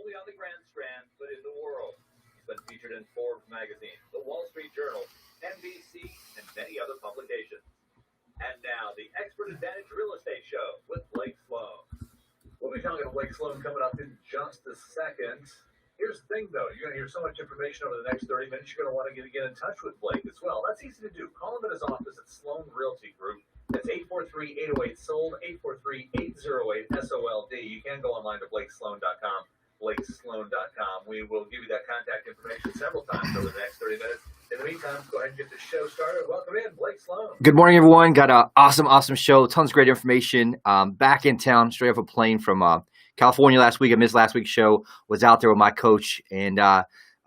only on the Grand Strand, but in the world. He's been featured in Forbes magazine, the Wall Street Journal, NBC, and many other publications. And now, the Expert Advantage Real Estate Show with Blake Sloan. We'll be talking to Blake Sloan coming up in just a second. Here's the thing, though. You're going to hear so much information over the next 30 minutes, you're going to want to get in touch with Blake as well. That's easy to do. Call him at his office at Sloan Realty Group. That's 843-808-SOLD, 843-808-SOLD. You can go online to blakesloan.com, blakesloan.com. We will give you that contact information several times over the next 30 minutes. In the meantime, go ahead and get the show started. Welcome in, Blake Sloan. Good morning, everyone. Got an awesome show. Tons of great information. Back in town, straight off a plane from California last week. I missed last week's show. Was out there with my coach, and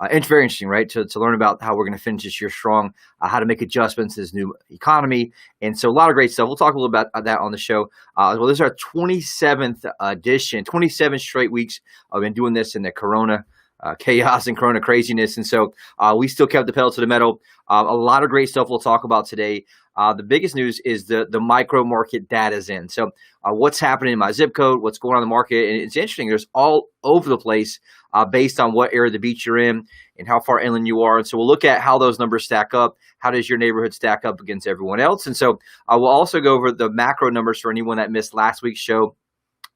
it's very interesting, right? To learn about how we're going to finish this year strong, how to make adjustments to this new economy, and so a lot of great stuff. We'll talk a little about that on the show. Well, this is our 27th edition, 27 straight weeks. I've been doing this in the Corona chaos and Corona craziness, and so we still kept the pedal to the metal. A lot of great stuff we'll talk about today. The biggest news is the micro market data's in. So what's happening in my zip code, what's going on in the market, and it's interesting. There's all over the place based on what area of the beach you're in and how far inland you are. And so we'll look at how those numbers stack up. How does your neighborhood stack up against everyone else? And so we'll also go over the macro numbers for anyone that missed last week's show.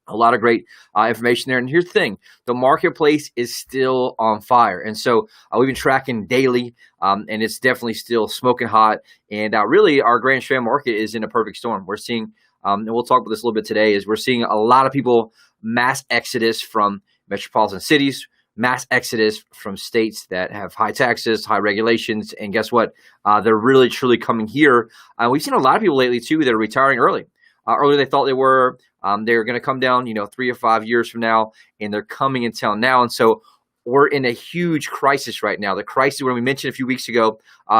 A lot of great information there. And here's the thing. The marketplace is still on fire. And so we've been tracking daily, and it's definitely still smoking hot. And really, our Grand Strand market is in a perfect storm. We're seeing, and we'll talk about this a little bit today, is we're seeing a lot of people mass exodus from metropolitan cities, mass exodus from states that have high taxes, high regulations. And guess what? They're really, truly coming here. We've seen a lot of people lately, too, that are retiring early. Earlier they thought they were. They're going to come down, 3 or 5 years from now, and they're coming in town now. And so we're in a huge crisis right now. The crisis, when we mentioned a few weeks ago,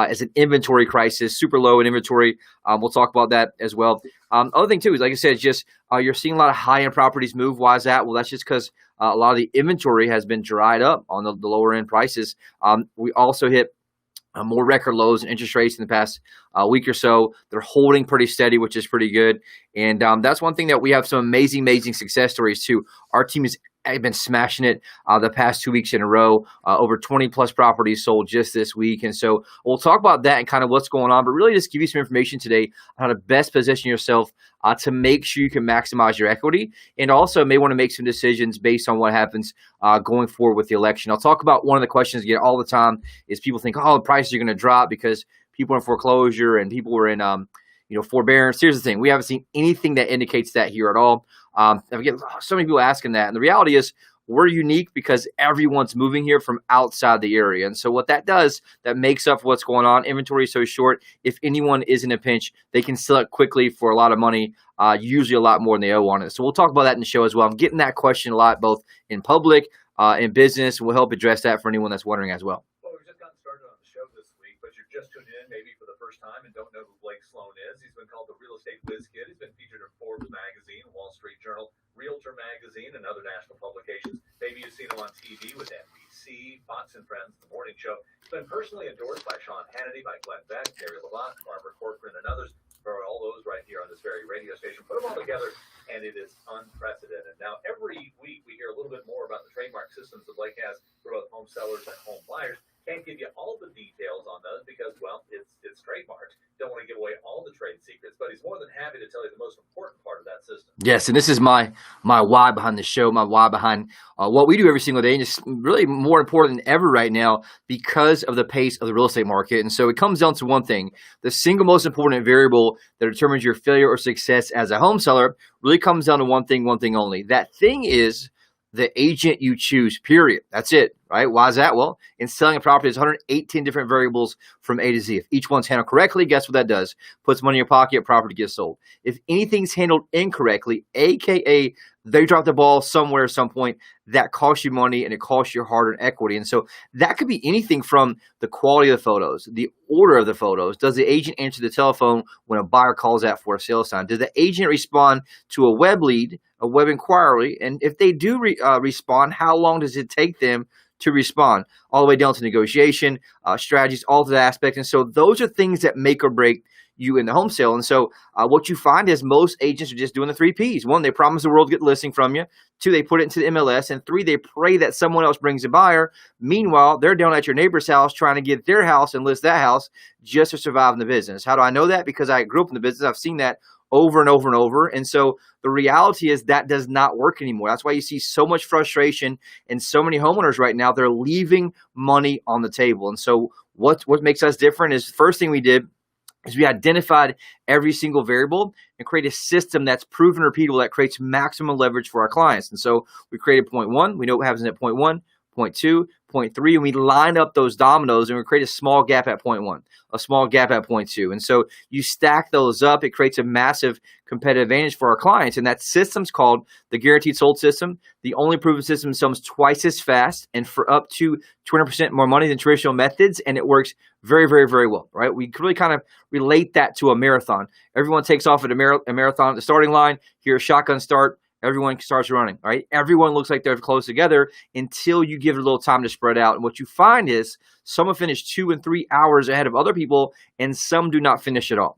is an inventory crisis, super low in inventory. We'll talk about that as well. Other thing, too, is, like I said, just you're seeing a lot of high-end properties move. Why is that? Well, that's just because a lot of the inventory has been dried up on the lower-end prices. We also hit more record lows in interest rates in the past week or so. They're holding pretty steady, which is pretty good. And that's one thing that we have some amazing success stories too. Our team has been smashing it the past 2 weeks in a row. Over 20 plus properties sold just this week. And so we'll talk about that and kind of what's going on, but really just give you some information today on how to best position yourself to make sure you can maximize your equity, and also may want to make some decisions based on what happens going forward with the election. I'll talk about one of the questions I get all the time is people think, the prices are going to drop because people are in foreclosure and people are in forbearance. Here's the thing. We haven't seen anything that indicates that here at all. I get so many people asking that. And the reality is we're unique because everyone's moving here from outside the area. And so what that does, that makes up for what's going on. Inventory is so short. If anyone is in a pinch, they can sell it quickly for a lot of money, usually a lot more than they owe on it. So we'll talk about that in the show as well. I'm getting that question a lot, both in public, in business. We'll help address that for anyone that's wondering as well. Well, we've just gotten started on the show this week, but you're just tuning in maybe for the first time and don't know who Blake Sloan is. He's been called the Real Estate Whiz Kid. He's been featured in Forbes magazine, Wall Street Journal, Realtor magazine, and other national publications. Maybe you've seen him on TV with NBC, Fox and Friends, The Morning Show. He's been personally endorsed by Sean Hannity, by Glenn Beck, Gary Levant, Barbara Corcoran, and others. For all those right here on this very radio station. Put them all together, and it is unprecedented. Now, every week we hear a little bit more about the trademark systems that Blake has for both home sellers and home buyers. Can't give you all the details on those because, well, it's trademarked. Don't want to give away all the trade secrets, but he's more than happy to tell you the most important part of that system. Yes, and this is my why behind the show, my why behind what we do every single day, and it's really more important than ever right now because of the pace of the real estate market. And so it comes down to one thing. The single most important variable that determines your failure or success as a home seller really comes down to one thing only. That thing is the agent you choose, period. That's it, right? Why is that? Well, in selling a property, there's 118 different variables from A to Z. If each one's handled correctly, guess what that does? Puts money in your pocket, property gets sold. If anything's handled incorrectly, AKA they dropped the ball somewhere at some point, that costs you money and it costs your hard-earned equity. And so that could be anything from the quality of the photos, the order of the photos. Does the agent answer the telephone when a buyer calls out for a sales sign? Does the agent respond to a web lead, a web inquiry? And if they do respond, how long does it take them to respond? All the way down to negotiation, strategies, all of the aspects. And so those are things that make or break you in the home sale. And so what you find is most agents are just doing the 3 Ps. 1, they promise the world to get the listing from you. 2, they put it into the MLS. And 3, they pray that someone else brings a buyer. Meanwhile, they're down at your neighbor's house trying to get their house and list that house just to survive in the business. How do I know that? Because I grew up in the business. I've seen that over and over and over. And so the reality is that does not work anymore. That's why you see so much frustration in so many homeowners right now. They're leaving money on the table. And so what makes us different is, first thing we did is we identified every single variable and create a system that's proven repeatable that creates maximum leverage for our clients. And so we created point 1. We know what happens at point 1, point 2, point 3, and we line up those dominoes and we create a small gap at point 1, a small gap at point 2. And so you stack those up, it creates a massive competitive advantage for our clients. And that system's called the Guaranteed Sold System. The only proven system sells twice as fast and for up to 200% more money than traditional methods. And it works very, very, very well, right? We really kind of relate that to a marathon. Everyone takes off at a marathon at the starting line, hear a shotgun start, everyone starts running, right? Everyone looks like they're close together until you give it a little time to spread out. And what you find is some have finished 2 and 3 hours ahead of other people, and some do not finish at all.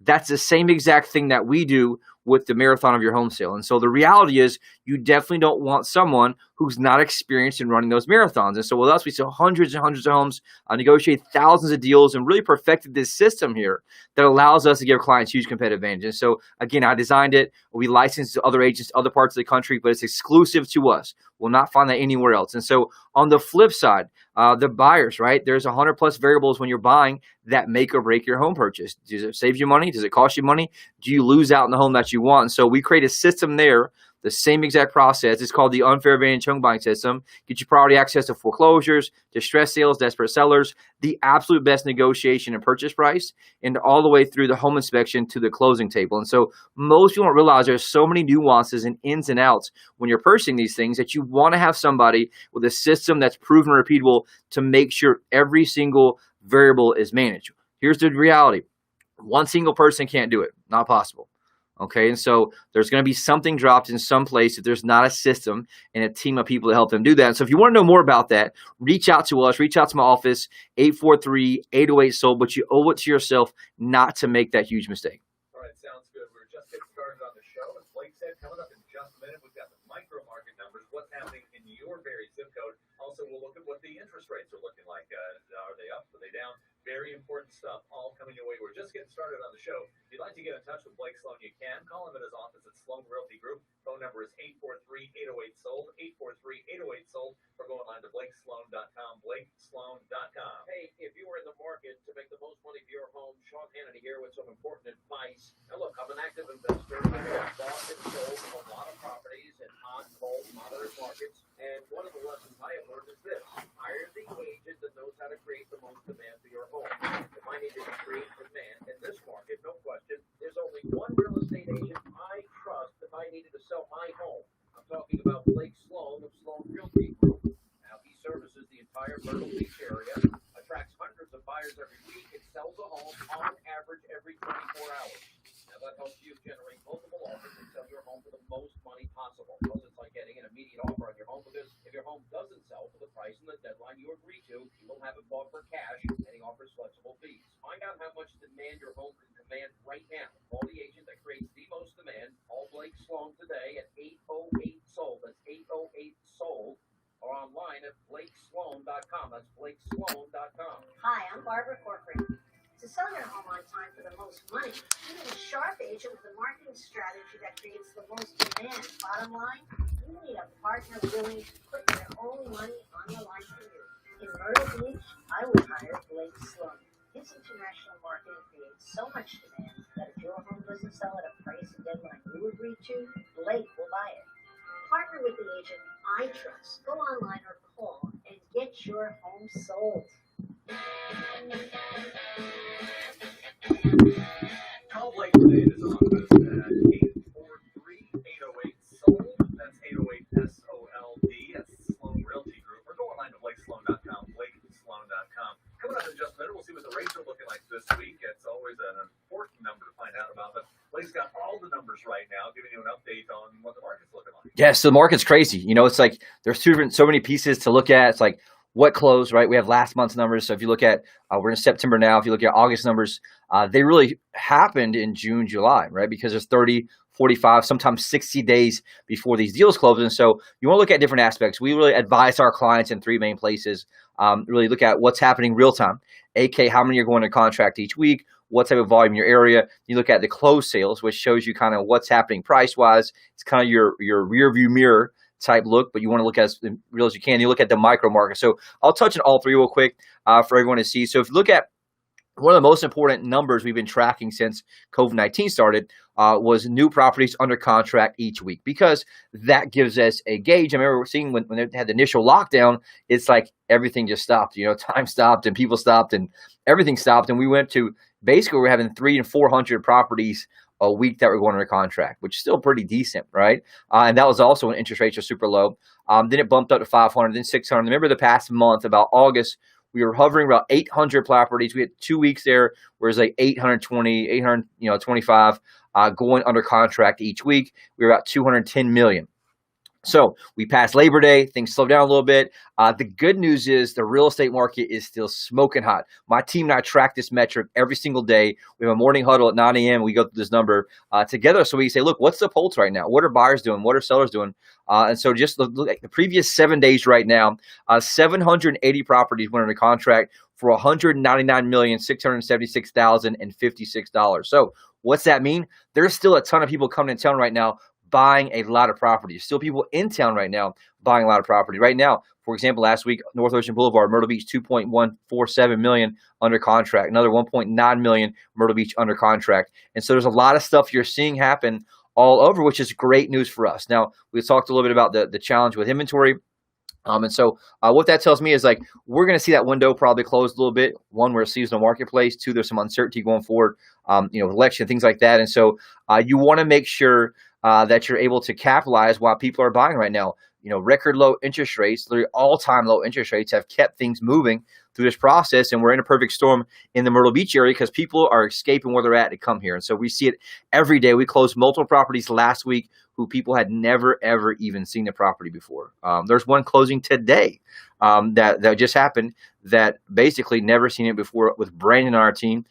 That's the same exact thing that we do with the marathon of your home sale. And so the reality is you definitely don't want someone who's not experienced in running those marathons. And so with us, we sell hundreds and hundreds of homes, negotiate thousands of deals, and really perfected this system here that allows us to give clients huge competitive advantage. And so again, I designed it. We license to other agents, other parts of the country, but it's exclusive to us. We'll not find that anywhere else. And so on the flip side, the buyers, right? There's 100 plus variables when you're buying that make or break your home purchase. Does it save you money? Does it cost you money? Do you lose out in the home that you want? And so we create a system there, the same exact process. It's called the Unfair Advantage Home Buying System. Get you priority access to foreclosures, distressed sales, desperate sellers, the absolute best negotiation and purchase price, and all the way through the home inspection to the closing table. And so most people don't realize there's so many nuances and ins and outs when you're purchasing these things that you want to have somebody with a system that's proven repeatable to make sure every single variable is managed. Here's the reality. One single person can't do it. Not possible. Okay, and so there's going to be something dropped in some place if there's not a system and a team of people to help them do that. And so if you want to know more about that, reach out to us, reach out to my office, 843-808-SOLD, but you owe it to yourself not to make that huge mistake. All right, sounds good. We're just getting started on the show. As Blake said, coming up in just a minute, we've got the micro market numbers, what's happening in your very zip code. Also, we'll look at what the interest rates are looking like. Are they up? Are they down? Very important stuff all coming your way. We're just getting started on the show. If you'd like to get in touch with Blake Sloan, you can. Call him at his office at Sloan Realty Group. Phone number is 843-808-SOLD, 843-808-SOLD, or go online to blakesloan.com, blakesloan.com. Hey, if you were in the market to make the most money for your home, Sean Hannity here with some important advice. Now look, I'm an active investor. I've bought and sold a lot of properties in hot, cold, moderate markets. And one of the lessons I have learned is this: hire the agent that knows how to create the most demand for your home. If I need to create demand in this market, no question, there's only one real estate agent I trust if I needed to sell my home. I'm talking about Blake Sloan of Sloan Realty Group. Now, he services the entire Myrtle Beach area, attracts hundreds of buyers every week, and sells a home on average every 24 hours. Now, that helps you generate multiple offers and sell your home for the most money possible. Plus, it's like getting an immediate offer on your home, because if your home doesn't sell for the price and the deadline you agree to, you will have it bought for cash, and he offers flexible fees. Find out how much demand your home can command right now. Call the agent that creates the most demand. Call Blake Sloan today at 808-SOLD. That's 808-SOLD. Or online at blakesloan.com. That's blakesloan.com. Hi, I'm Barbara Corcoran. To sell your home on time for the most money, you need a sharp agent with a marketing strategy that creates the most demand. Bottom line, you need a partner willing to put their own money on the line for you. In Myrtle Beach, I would hire Blake Sloan. His international marketing creates so much demand that if your home doesn't sell at a price and deadline you agree to, Blake will buy it. Partner with the agent I trust. Go online or call and get your home sold. Call Blake today at his office at 843-808-SOLD. That's 808-SOLD. That's Sloan Realty Group. Or go online to blakesloan.com, blakesloan.com. Coming up in just a minute, we'll see what the rates are looking like this week. It's always an important number to find out about, but Blake's got all the numbers right now, giving you an update on what the market's looking like. Yeah, so the market's crazy. You know, it's like there's so many pieces to look at. It's like, what closed, right? We have last month's numbers. So if you look at, we're in September now. If you look at August numbers, they really happened in June, July, right? Because there's 30, 45, sometimes 60 days before these deals close. And so you want to look at different aspects. We really advise our clients in three main places. Really look at what's happening real time, aka how many are going to contract each week, what type of volume in your area. You look at the closed sales, which shows you kind of what's happening price-wise. It's kind of your rear view mirror type look, but you want to look as real as you can. You look at the micro market. So I'll touch on all three real quick for everyone to see. So if you look at one of the most important numbers we've been tracking since COVID-19 started was new properties under contract each week, because that gives us a gauge. I remember seeing when they had the initial lockdown, it's like everything just stopped. Time stopped and people stopped and everything stopped. And we went to basically we're having 300 and 400 properties a week that were going under contract, which is still pretty decent, right? And that was also when interest rates are super low. Then it bumped up to 500, then 600. Remember the past month, about August, we were hovering about 800 properties. We had 2 weeks there where it was like 820, 825 going under contract each week. We were about 210 million. So we passed Labor Day, things slowed down a little bit. The good news is the real estate market is still smoking hot. My team and I track this metric every single day. We have a morning huddle at 9 a.m. We go through this number together. So we say, look, what's the pulse right now? What are buyers doing? What are sellers doing? And so just look at the previous 7 days right now, 780 properties went under contract for $199,676,056. So what's that mean? There's still a ton of people coming in town right now buying a lot of property. Still people in town right now buying a lot of property. Right now, for example, last week, North Ocean Boulevard, Myrtle Beach, 2.147 million under contract. Another 1.9 million, Myrtle Beach under contract. And so there's a lot of stuff you're seeing happen all over, which is great news for us. Now, we talked a little bit about the challenge with inventory. And so what that tells me is like we're going to see that window probably close a little bit. One, we're a seasonal marketplace. Two, there's some uncertainty going forward, election, things like that. And so you want to make sure that you're able to capitalize while people are buying right now. Record low interest rates, literally all-time low interest rates have kept things moving through this process. And we're in a perfect storm in the Myrtle Beach area because people are escaping where they're at to come here. And so we see it every day. We closed multiple properties last week who people had never, ever even seen the property before. There's one closing today that just happened that basically never seen it before with Brandon on our team,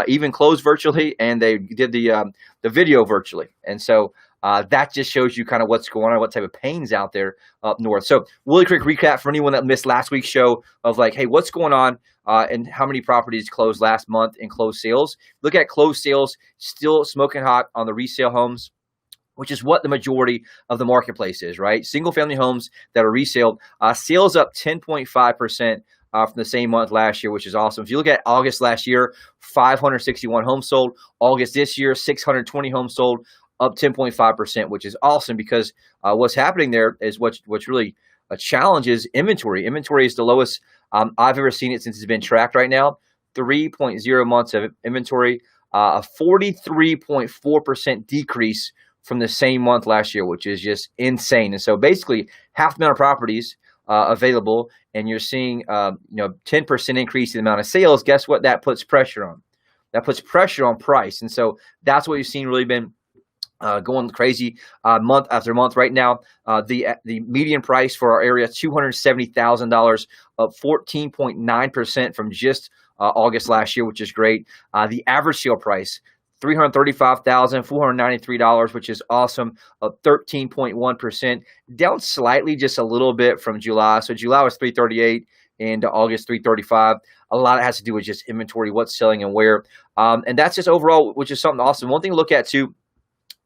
even closed virtually, and they did the video virtually. And so that just shows you kind of what's going on, what type of pain's out there up north. So really quick recap for anyone that missed last week's show of like, hey, what's going on and how many properties closed last month in closed sales. Look at closed sales, still smoking hot on the resale homes, which is what the majority of the marketplace is, right? Single family homes that are resale, sales up 10.5%. From the same month last year, which is awesome. If you look at August last year, 561 homes sold. August this year, 620 homes sold, up 10.5%, which is awesome because what's happening there is what's really a challenge is inventory. Inventory is the lowest I've ever seen it since it's been tracked right now. 3.0 months of inventory, a 43.4% decrease from the same month last year, which is just insane. And so basically half the amount of properties available, and you're seeing 10% increase in the amount of sales. Guess what? That puts pressure on. That puts pressure on price. And so that's what you've seen really been going crazy month after month. Right now, the median price for our area, $270,000, up 14.9% from just August last year, which is great. The average sale price, $335,493, which is awesome, up 13.1%, down slightly, just a little bit from July. So July was $338 and August $335. A lot of it has to do with just inventory, what's selling and where. And that's just overall, which is something awesome. One thing to look at too,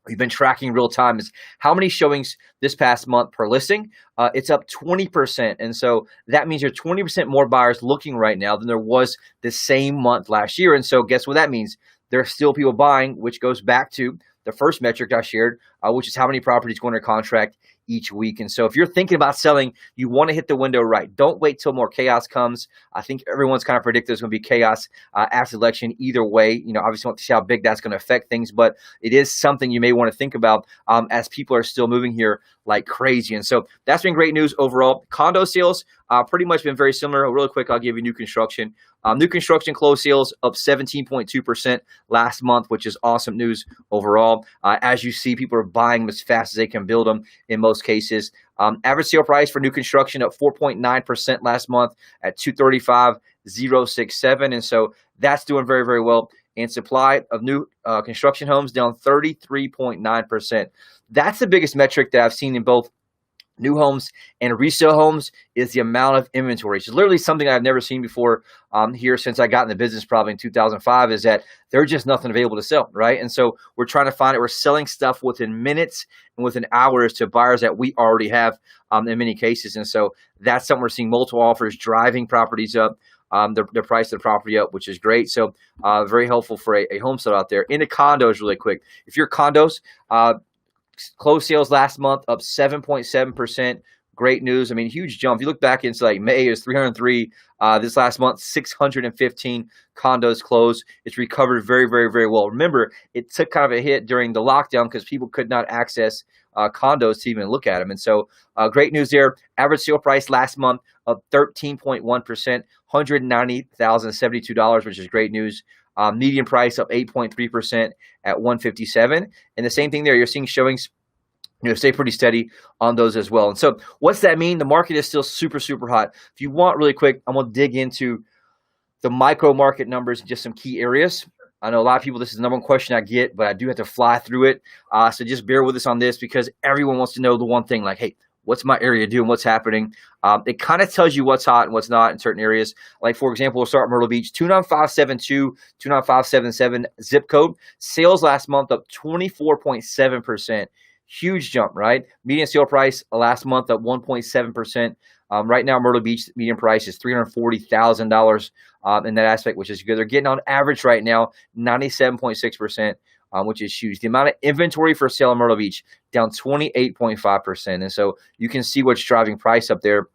we've been tracking real time, is how many showings this past month per listing. It's up 20%. And so that means there's 20% more buyers looking right now than there was the same month last year. And so guess what that means? There are still people buying, which goes back to the first metric I shared, which is how many properties go under contract each week. And so if you're thinking about selling, you want to hit the window right. Don't wait till more chaos comes. I think everyone's kind of predicted there's going to be chaos after the election either way. Obviously want to see how big that's going to affect things, but it is something you may want to think about as people are still moving here like crazy. And so that's been great news overall. Condo sales pretty much been very similar. Really quick, I'll give you new construction. New construction closed sales up 17.2% last month, which is awesome news overall. As you see, people are buying them as fast as they can build them in most cases. Average sale price for new construction up 4.9% last month at $235,067, and so that's doing very, very well. And supply of new construction homes down 33.9%. That's the biggest metric that I've seen in both new homes and resale homes is the amount of inventory. It's literally something I've never seen before here since I got in the business probably in 2005, is that there's just nothing available to sell, right? And so we're trying to find it. We're selling stuff within minutes and within hours to buyers that we already have in many cases. And so that's something we're seeing, multiple offers driving properties up, the price of the property up, which is great. So very helpful for a home sale out there. Into condos really quick. If you're condos, closed sales last month up 7.7%. Great news. I mean, huge jump. If you look back into like May, it was 303. This last month, 615 condos closed. It's recovered very, very, very well. Remember, it took kind of a hit during the lockdown because people could not access condos to even look at them. And so great news there. Average sale price last month up 13.1%, $190,072, which is great news. Median price up 8.3% at $157. And the same thing there, you're seeing showings stay pretty steady on those as well. And so what's that mean? The market is still super, super hot. If you want really quick, I'm going to dig into the micro market numbers in just some key areas. I know a lot of people, this is the number one question I get, but I do have to fly through it. So just bear with us on this because everyone wants to know the one thing like, hey, what's my area doing? What's happening? It kind of tells you what's hot and what's not in certain areas. Like, for example, we'll start Myrtle Beach, 29572, 29577 zip code. Sales last month up 24.7%. Huge jump, right? Median sale price last month up 1.7%. Right now, Myrtle Beach median price is $340,000 in that aspect, which is good. They're getting on average right now 97.6%, which is huge. The amount of inventory for sale in Myrtle Beach down 28.5%. And so you can see what's driving price up there.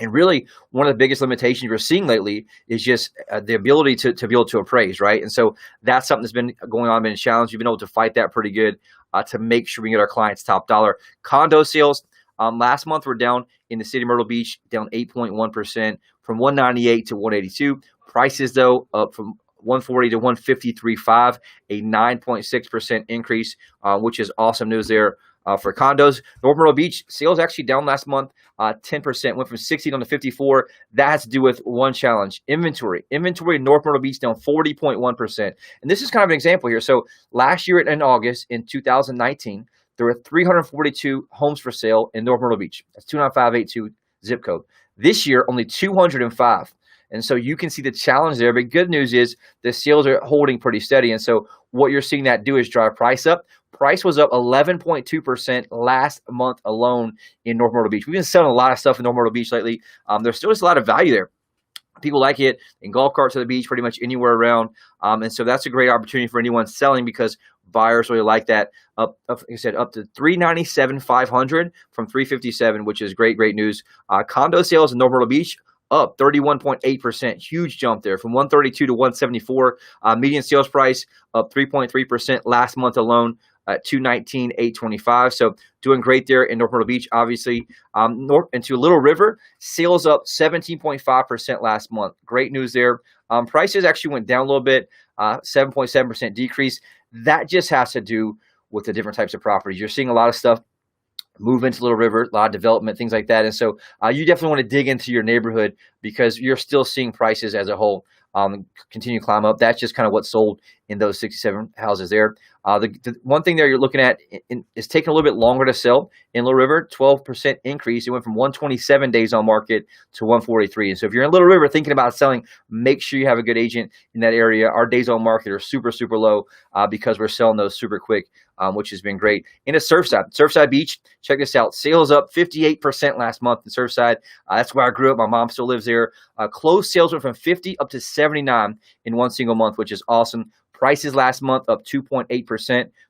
And really, one of the biggest limitations we're seeing lately is just the ability to be able to appraise, right? And so that's something that's been going on, been a challenge. We've been able to fight that pretty good to make sure we get our clients top dollar. Condo sales last month were down in the city of Myrtle Beach, down 8.1% from 198 to 182. Prices, though, up from 140 to 153.5, a 9.6% increase, which is awesome news there. For condos, North Myrtle Beach sales actually down last month, 10%, went from 60 down to 54. That has to do with one challenge: inventory. Inventory in North Myrtle Beach down 40.1%. And this is kind of an example here. So last year in August in 2019, there were 342 homes for sale in North Myrtle Beach. That's 29582 zip code. This year, only 205. And so you can see the challenge there. But good news is the sales are holding pretty steady. And so what you're seeing that do is drive price up. Price was up 11.2% last month alone in North Myrtle Beach. We've been selling a lot of stuff in North Myrtle Beach lately. There's still just a lot of value there. People like it in golf carts to the beach, pretty much anywhere around. And so that's a great opportunity for anyone selling because buyers really like that. Like I said, up to $397,500 from $357, which is great, great news. Condo sales in North Myrtle Beach up 31.8%. Huge jump there from 132 to 174. Median sales price up 3.3% last month alone at 219,825. So doing great there in North Myrtle Beach. Obviously, north into Little River, sales up 17.5% last month. Great news there. Prices actually went down a little bit, 7.7% decrease. That just has to do with the different types of properties. You're seeing a lot of stuff move into Little River, a lot of development, things like that. And so you definitely want to dig into your neighborhood because you're still seeing prices as a whole continue to climb up. That's just kind of what sold in those 67 houses there. The one thing there you're looking at is taking a little bit longer to sell in Little River, 12% increase. It went from 127 days on market to 143. And so if you're in Little River thinking about selling, make sure you have a good agent in that area. Our days on market are super, super low because we're selling those super quick, which has been great. Into Surfside Beach, check this out. Sales up 58% last month in Surfside. That's where I grew up. My mom still lives there. Closed sales went from 50 up to 79 in one single month, which is awesome. Prices last month up 2.8%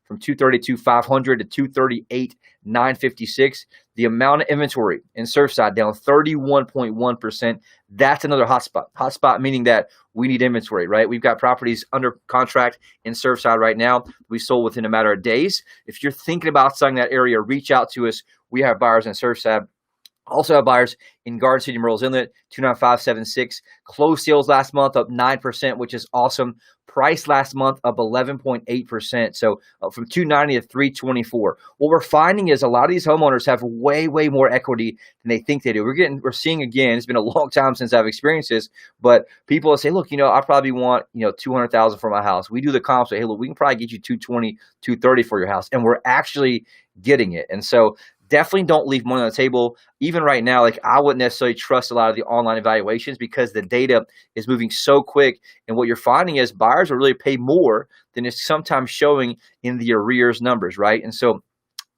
from 232,500 to 238,956. The amount of inventory in Surfside down 31.1%. That's another hotspot. Hotspot meaning that we need inventory, right? We've got properties under contract in Surfside right now. We sold within a matter of days. If you're thinking about selling that area, reach out to us. We have buyers in Surfside. Also have buyers in Garden City, Myrtle's Inlet, 29576. Closed sales last month up 9%, which is awesome. Price last month up 11.8%. So from 290 to 324. What we're finding is a lot of these homeowners have way more equity than they think they do. We're seeing again, it's been a long time since I've experienced this, but people will say, look, I probably want, 200,000 for my house. We do the comps, say, hey, look, we can probably get you 220, 230 for your house. And we're actually getting it. And so definitely don't leave money on the table. Even right now, like I wouldn't necessarily trust a lot of the online evaluations because the data is moving so quick. And what you're finding is buyers will really pay more than is sometimes showing in the arrears numbers, right? And so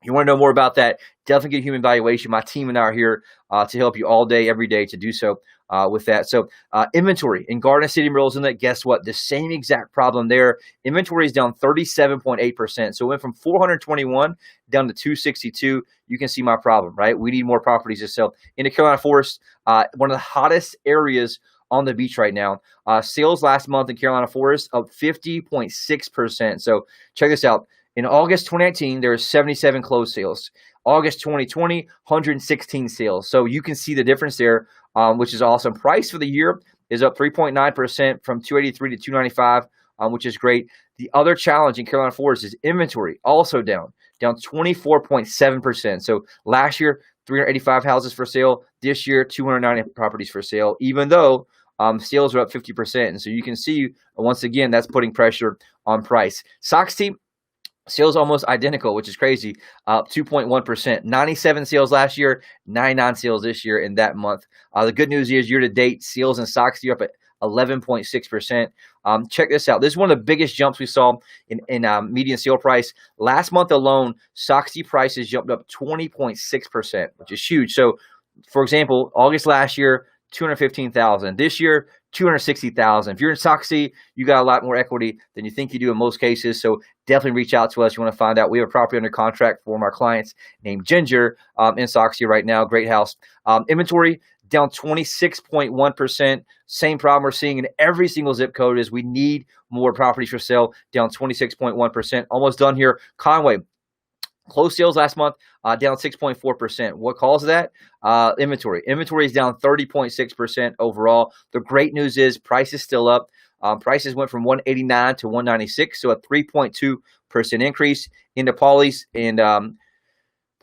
you want to know more about that, definitely get a human valuation. My team and I are here to help you all day, every day to do so with that. So inventory in Garden City, Myrtle's Inlet, guess what? The same exact problem there. Inventory is down 37.8%. So it went from 421 down to 262. You can see my problem, right? We need more properties to sell. In the Carolina Forest, one of the hottest areas on the beach right now. Sales last month in Carolina Forest up 50.6%. So check this out. In August 2019, there were 77 closed sales. August 2020, 116 sales. So you can see the difference there, which is awesome. Price for the year is up 3.9% from 283 to 295, which is great. The other challenge in Carolina Forest is inventory, also down 24.7%. So last year, 385 houses for sale. This year, 290 properties for sale, even though sales are up 50%. And so you can see, once again, that's putting pressure on price. Sox team, sales almost identical, which is crazy, up 2.1%. 97 sales last year, 99 sales this year in that month. The good news is year-to-date, sales in Sox are up at 11.6%. Check this out. This is one of the biggest jumps we saw in median sale price. Last month alone, Soxy prices jumped up 20.6%, which is huge. So, for example, August last year, 215,000. This year, 260,000. If you're in Soxy, you got a lot more equity than you think you do in most cases. So definitely reach out to us. You want to find out. We have a property under contract for one of our clients named Ginger in Soxy right now. Great house. Inventory down 26.1%. Same problem we're seeing in every single zip code is we need more properties for sale. Down 26.1%. Almost done here. Conway. Closed sales last month, down 6.4%. What causes that? Inventory. Inventory is down 30.6% overall. The great news is price is still up. Prices went from 189 to 196, so a 3.2% increase into Pawleys and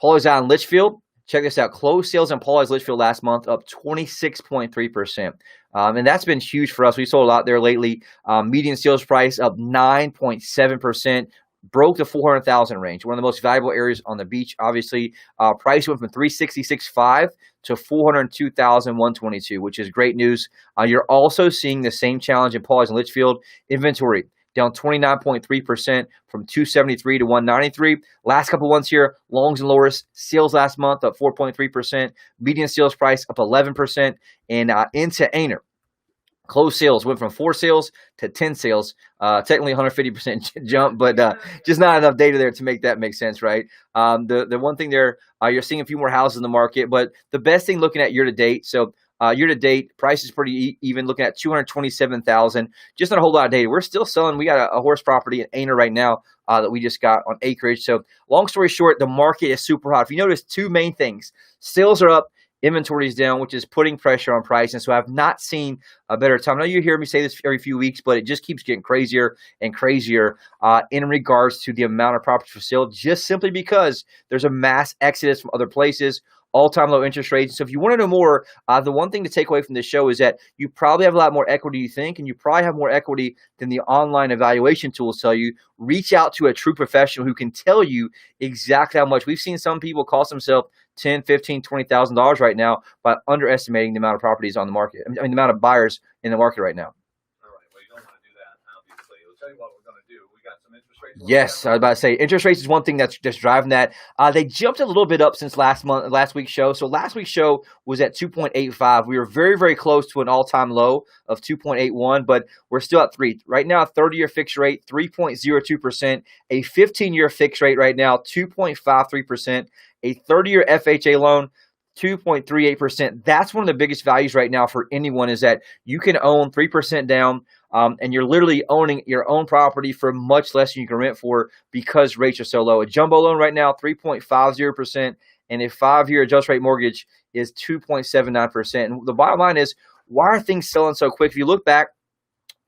Pawleys out in Litchfield. Check this out. Closed sales in Pawleys Litchfield last month up 26.3%. And that's been huge for us. We sold a lot there lately. Median sales price up 9.7%. Broke the 400,000 range. One of the most valuable areas on the beach, obviously. Price went from 366.5 to 402,122, which is great news. You're also seeing the same challenge in Pawleys and Litchfield. Inventory down 29.3% from 273 to 193. Last couple ones here, Longs and Loris. Sales last month up 4.3%. Median sales price up 11%. And into Aner. Closed sales went from 4 sales to 10 sales, technically 150% jump, but just not enough data there to make that make sense, right? The one thing there, you're seeing a few more houses in the market, but the best thing looking at year to date, so year to date, price is pretty even, looking at 227,000, just not a whole lot of data. We're still selling. We got a horse property in Aner right now that we just got on acreage. So long story short, the market is super hot. If you notice, two main things: sales are up, inventory is down, which is putting pressure on price. And so I've not seen a better time. I know you hear me say this every few weeks, but it just keeps getting crazier and crazier in regards to the amount of property for sale, just simply because there's a mass exodus from other places, all-time low interest rates. So if you want to know more, the one thing to take away from this show is that you probably have a lot more equity you think, and you probably have more equity than the online evaluation tools tell you. Reach out to a true professional who can tell you exactly how much. We've seen some people cost themselves $10,000, $15,000, $20,000 right now by underestimating the amount of properties on the market. I mean, the amount of buyers in the market right now. All right. Well, you don't want to do that, obviously. I'll tell you what we're going to do. We got some interest rates. Yes, I was about to say interest rates is one thing that's just driving that. They jumped a little bit up since last week's show. So last week's show was at 2.85. We were very, very close to an all-time low of 2.81, but we're still at 3. Right now, a 30-year fixed rate, 3.02%. A 15-year fixed rate right now, 2.53%. A 30-year FHA loan, 2.38%. That's one of the biggest values right now for anyone, is that you can own 3% down, and you're literally owning your own property for much less than you can rent for because rates are so low. A jumbo loan right now, 3.50%. and a 5-year adjust rate mortgage is 2.79%. And the bottom line is, why are things selling so quick? If you look back,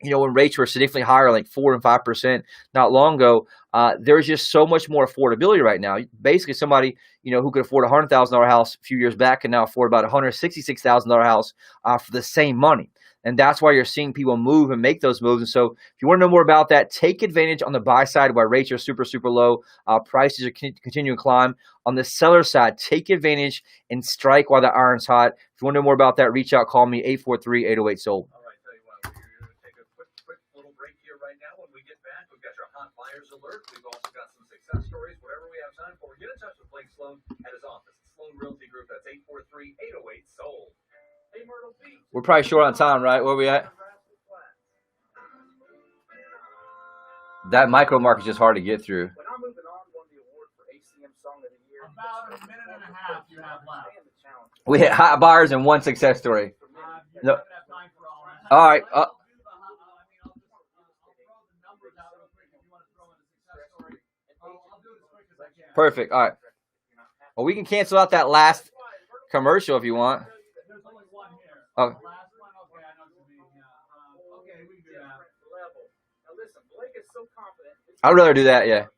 when rates were significantly higher, like 4 and 5% not long ago, there's just so much more affordability right now. Basically, somebody, who could afford a $100,000 house a few years back can now afford about a $166,000 house for the same money. And that's why you're seeing people move and make those moves. And so if you want to know more about that, take advantage on the buy side while rates are super, super low. Prices are continuing to climb. On the seller side, take advantage and strike while the iron's hot. If you want to know more about that, reach out, call me, 843-808-SOLD. Buyers alert. We've also got some success stories, whatever we have time for. Get in touch with Blake Sloan at his office, Sloan Realty Group. That's 843-808-SOLD. Hey, Myrtle Beach. We're probably short on time, right? Where are we at? That micro mark is just hard to get through. When I'm moving on, won the award for ACM Song of the Year. About a minute and a half you have left. We hit hot buyers and one success story. No. All right. Perfect. All right. Well, we can cancel out that last commercial if you want. There's only one here. Oh. Last one? Okay, I know what you mean. Yeah. Okay, we can do that. Now listen, Blake is so confident. I'd rather do that, yeah.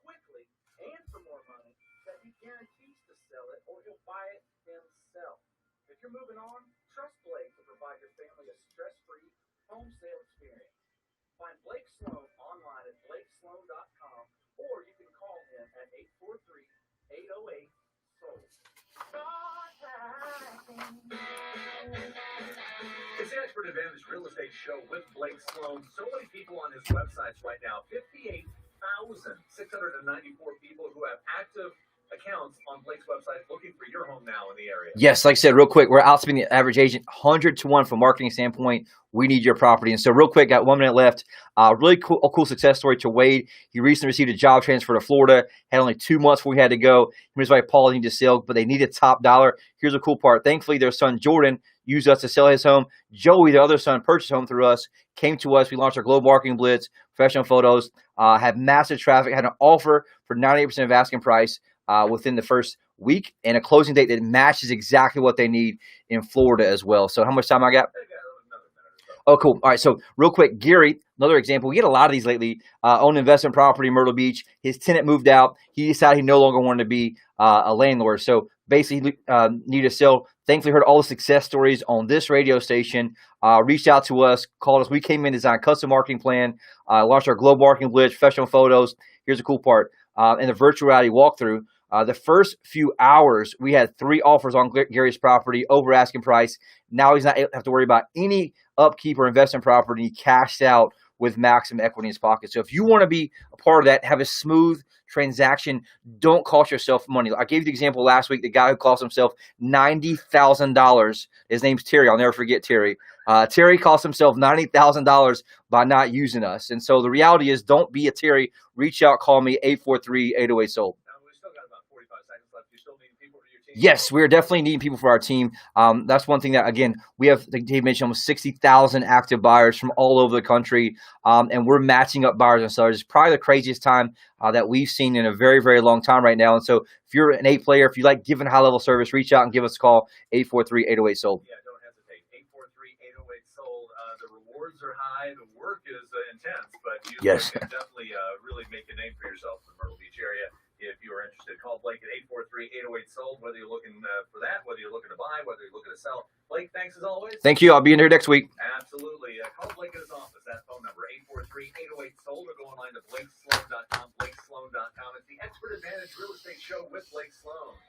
Quickly and for more money that he guarantees to sell it or he'll buy it himself. If you're moving on, trust Blake to provide your family a stress-free home sale experience. Find Blake Sloan online at blakesloan.com or you can call him at 843-808-SOLD. It's the Expert Advantage Real Estate Show with Blake Sloan. So many people on his websites right now. 58,694 people who have active accounts on Blake's website looking for your home now in the area. Yes, like I said, real quick, we're outspending the average agent 100 to 1 from a marketing standpoint. We need your property. And so real quick, got 1 minute left. Really cool success story to Wade. He recently received a job transfer to Florida. Had only 2 months before he had to go. He was like, Paul, I need to sell, but they needed top dollar. Here's the cool part. Thankfully, their son, Jordan, used us to sell his home. Joey, the other son, purchased home through us, came to us. We launched our global marketing blitz, professional photos, had massive traffic, had an offer for 98% of asking price within the first week, and a closing date that matches exactly what they need in Florida as well. So how much time I got? Oh, cool. All right. So real quick, Gary, another example. We get a lot of these lately. Owned investment property in Myrtle Beach. His tenant moved out. He decided he no longer wanted to be a landlord. So basically needed to sell. Thankfully heard all the success stories on this radio station, reached out to us, called us. We came in, designed a custom marketing plan, launched our global marketing blitz, professional photos. Here's the cool part. In the virtual reality walkthrough, the first few hours, we had 3 offers on Gary's property over asking price. Now he's not have to worry about any upkeep or investment property. He cashed out with maximum equity in his pocket. So if you want to be a part of that, have a smooth transaction, don't cost yourself money. I gave you the example last week, the guy who cost himself $90,000. His name's Terry. I'll never forget Terry. Terry cost himself $90,000 by not using us. And so the reality is, don't be a Terry. Reach out, call me, 843-808-SOLD. Yes, we're definitely needing people for our team. That's one thing that, again, we have, like Dave mentioned, almost 60,000 active buyers from all over the country, and we're matching up buyers and sellers. It's probably the craziest time that we've seen in a very, very long time right now. And so if you're an A player, if you like giving high-level service, reach out and give us a call, 843-808-SOLD. Yeah, don't hesitate, 843-808-SOLD. The rewards are high, the work is intense, but you can definitely really make a name for yourself in the Myrtle Beach area. If you are interested, call Blake at 843-808-SOLD, whether you're looking for that, whether you're looking to buy, whether you're looking to sell. Blake, thanks as always. Thank you. I'll be in here next week. Absolutely. Call Blake at his office. That phone number, 843-808-SOLD, or go online to blakesloan.com, blakesloan.com. It's the Expert Advantage Real Estate Show with Blake Sloan.